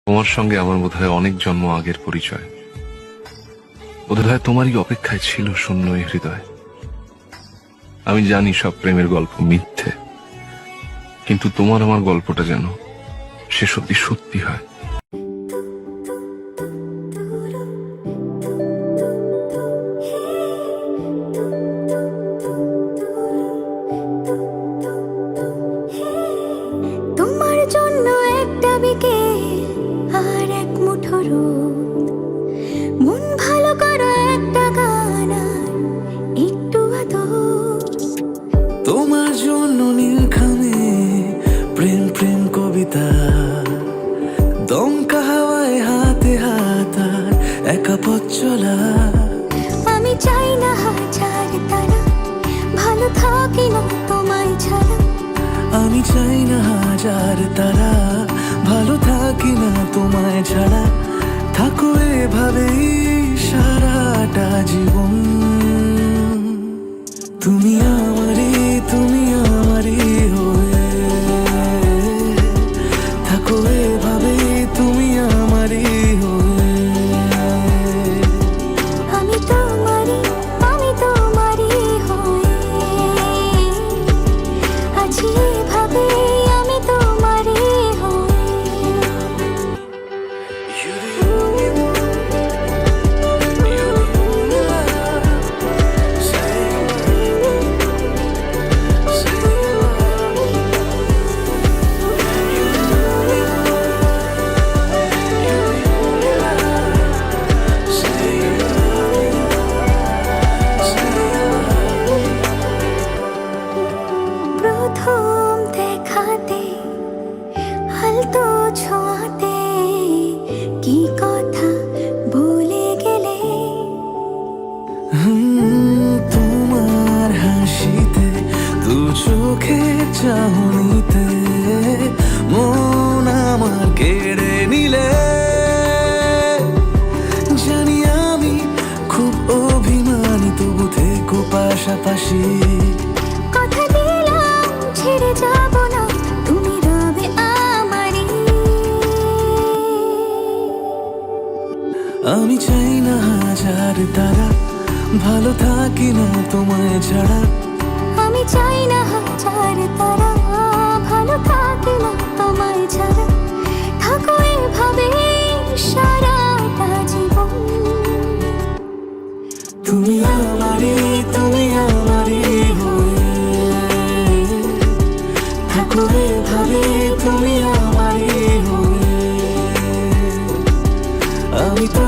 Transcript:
তোমার সঙ্গে আমার বোধহয় অনেক জন্ম আগের পরিচয়। বোধহয় তোমারই অপেক্ষায় ছিল শূন্য এই হৃদয়। আমি জানি সব প্রেমের গল্প মিথ্যে, কিন্তু তোমার আমার গল্পটা যেন সে সত্যি সত্যি হয়। তোমার জন্য একটা বিকেল আর এক মুঠো রোদ, মন ভালো করা একটা গান আর একটু আদর। তোমার জন্য নীলখামে প্রেম প্রেম কবিতা, দমকা হাওয়ায় হাতে হাত আর একা পথ চলা। আমি চাই না হাজার তারা, ভালো থাকি না তোমায় ছাড়া। আমি চাই না হাজার তারা, ভালো থাকি না তোমায় ছাড়া। থাকো এভাবেই সারাটা জীবন। তুমি আমারই হয়ে থাকো এভাবেই, তুমি আমারই হয়ে। আমি তোমারই হয়ে আছি এভাবে, আমি তোমারই হয়ে। প্রথম দেখাতে হালতো ছোঁয়াতে কি কথা বলে গেলে। তোমার হাসিতে, দু চোখের চাহনিতে মন আমার কেড়ে নিলে। জানি আমি খুব অভিমানী, তবু থেকো পাশাপাশি। কথা দিলাম ছেড়ে যাব না, তুমি রবে আমারই। আমি চাই না হাজার তারা, ভালো থাকি না তোমায় ছাড়া। আমি চাই না হাজার তারা, ভালো থাকি না তোমায় ছাড়া। থাকো এভাবে সারাটা জীবন। তুমি আমারই হয়ে থাকো এভাবে, তুমি আমারই হয়ে। আমি তো